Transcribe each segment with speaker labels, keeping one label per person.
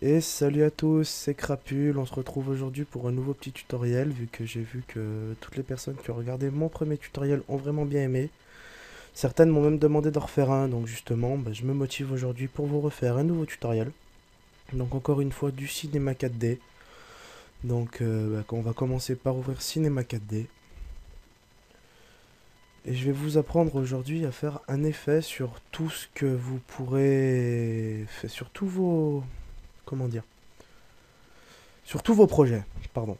Speaker 1: Et salut à tous, c'est Crapule, on se retrouve aujourd'hui pour un nouveau petit tutoriel, vu que j'ai vu que toutes les personnes qui ont regardé mon premier tutoriel ont vraiment bien aimé. Certaines m'ont même demandé d'en refaire un, donc justement, je me motive aujourd'hui pour vous refaire un nouveau tutoriel. Donc encore une fois du cinéma 4D. Donc on va commencer par ouvrir cinéma 4D. Et je vais vous apprendre aujourd'hui à faire un effet sur tout ce que vous pourrez... sur tous vos... comment dire? Sur tous vos projets, pardon.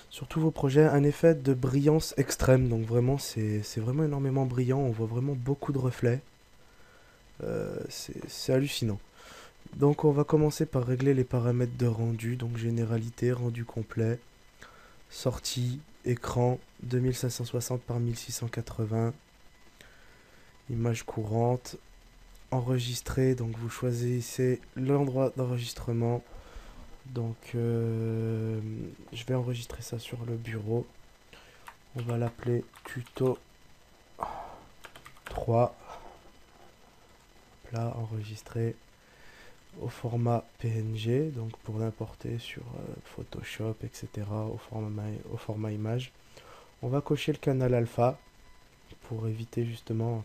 Speaker 1: Sur tous vos projets, un effet de brillance extrême. Donc vraiment, c'est vraiment énormément brillant. On voit vraiment beaucoup de reflets. C'est hallucinant. Donc on va commencer par régler les paramètres de rendu. Donc généralité, rendu complet, sortie, écran 2560 par 1680, image courante, enregistrer. Donc vous choisissez l'endroit d'enregistrement. Donc je vais enregistrer ça sur le bureau. On va l'appeler tuto 3. Là, enregistré au format PNG, donc pour l'importer sur Photoshop, etc. Au format image. On va cocher le canal alpha pour éviter justement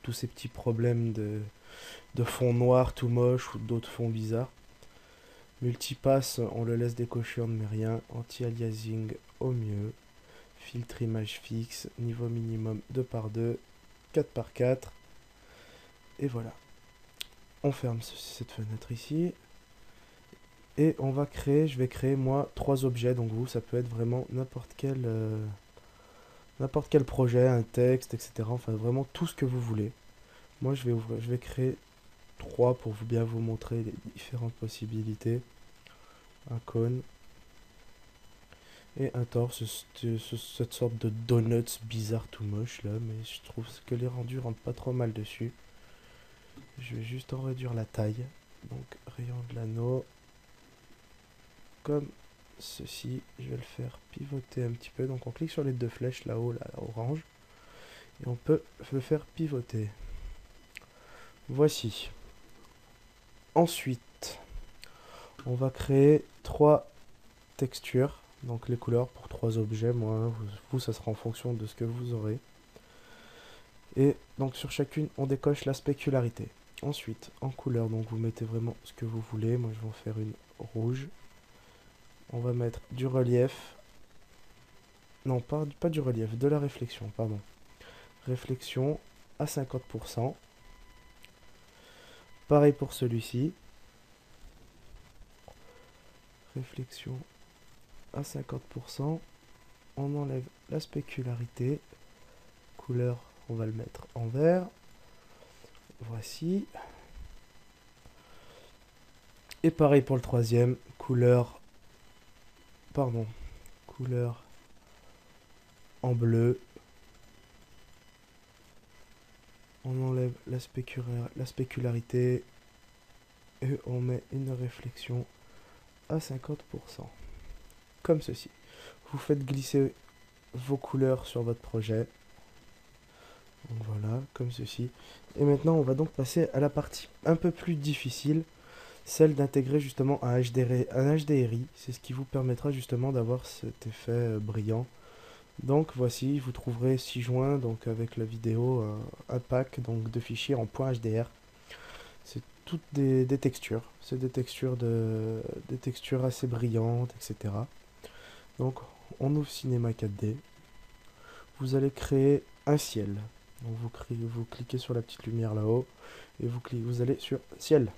Speaker 1: tous ces petits problèmes de fond noir tout moche ou d'autres fonds bizarres. Multipass, on le laisse décoché, on ne met rien. Anti-aliasing au mieux. Filtre image fixe, niveau minimum 2 par 2, 4 par 4. Et voilà. On ferme cette fenêtre ici. Et on va créer, je vais créer moi 3 objets. Donc vous, ça peut être vraiment n'importe quel projet, un texte, etc. Enfin vraiment tout ce que vous voulez. Moi je vais créer 3 pour bien vous montrer les différentes possibilités. Un cône et un torse, cette sorte de donuts bizarre tout moche là. Mais je trouve que les rendus rentrent pas trop mal dessus. Je vais juste en réduire la taille. Donc rayon de l'anneau. Comme ceci, je vais le faire pivoter un petit peu. Donc on clique sur les deux flèches là-haut, là, orange, et on peut le faire pivoter. Voici. Ensuite, on va créer 3 textures, donc les couleurs pour 3 objets. Moi, vous, ça sera en fonction de ce que vous aurez. Et donc sur chacune, on décoche la spécularité. Ensuite, en couleur, donc vous mettez vraiment ce que vous voulez. Moi, je vais en faire une rouge. On va mettre du relief. Non, pas du relief, de la réflexion, pardon. Réflexion à 50%. Pareil pour celui-ci. Réflexion à 50%. On enlève la spécularité. Couleur, on va le mettre en vert. Voici. Et pareil pour le troisième. Couleur, pardon, couleur en bleu. On enlève la spécularité et on met une réflexion à 50%. Comme ceci. Vous faites glisser vos couleurs sur votre projet. Donc voilà, comme ceci. Et maintenant, on va donc passer à la partie un peu plus difficile, celle d'intégrer justement un HDRI. C'est ce qui vous permettra justement d'avoir cet effet brillant. Donc voici, vous trouverez 6 joints donc avec la vidéo, un pack donc de fichiers en .hdr. C'est toutes des textures. C'est des textures assez brillantes, etc. Donc on ouvre Cinema 4D. Vous allez créer un ciel. Donc vous cliquez sur la petite lumière là-haut et vous allez sur ciel.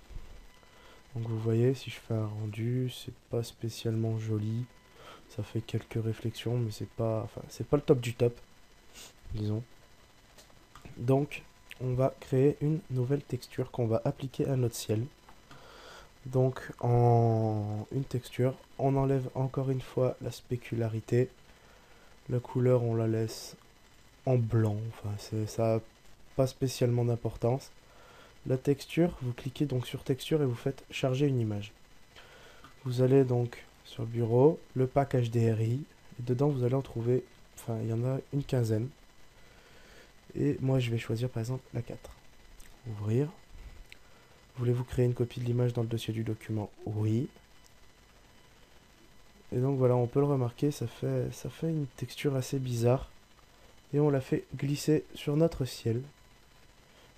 Speaker 1: Donc vous voyez, si je fais un rendu, c'est pas spécialement joli. Ça fait quelques réflexions, mais c'est pas le top du top, disons. Donc on va créer une nouvelle texture qu'on va appliquer à notre ciel. Donc en une texture, on enlève encore une fois la spécularité. La couleur, on la laisse en blanc. Enfin, ça n'a pas spécialement d'importance. La texture, vous cliquez donc sur texture et vous faites charger une image. Vous allez donc sur bureau, le pack HDRI, et dedans vous allez en trouver, enfin il y en a une quinzaine. Et moi je vais choisir par exemple la 4. Ouvrir. Voulez-vous créer une copie de l'image dans le dossier du document? Oui. Et donc voilà, on peut le remarquer, ça fait une texture assez bizarre. Et on l'a fait glisser sur notre ciel.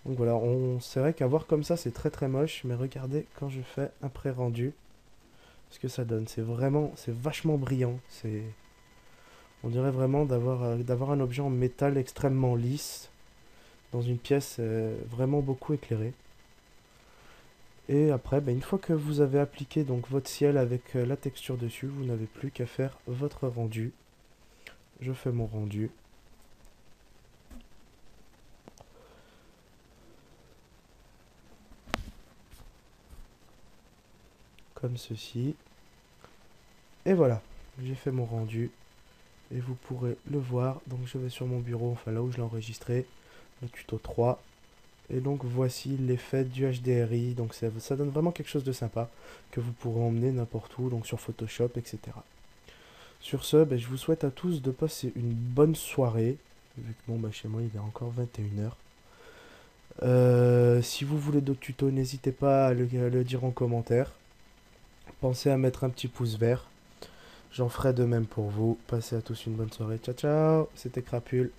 Speaker 1: Donc voilà, c'est vrai qu'à voir comme ça, c'est très très moche. Mais regardez quand je fais un pré-rendu, ce que ça donne. C'est vachement brillant. On dirait vraiment d'avoir un objet en métal extrêmement lisse dans une pièce vraiment beaucoup éclairée. Et après, une fois que vous avez appliqué donc votre ciel avec la texture dessus, vous n'avez plus qu'à faire votre rendu. Je fais mon rendu. Comme ceci. Et voilà, j'ai fait mon rendu. Et vous pourrez le voir. Donc je vais sur mon bureau, enfin là où je l'ai enregistré, le tuto 3. Et donc voici l'effet du HDRI. Donc ça donne vraiment quelque chose de sympa que vous pourrez emmener n'importe où, donc sur Photoshop, etc. Sur ce, je vous souhaite à tous de passer une bonne soirée. Vu que chez moi il est encore 21 h. Si vous voulez d'autres tutos, n'hésitez pas à le dire en commentaire. Pensez à mettre un petit pouce vert. J'en ferai de même pour vous. Passez à tous une bonne soirée. Ciao ciao, c'était Crapule.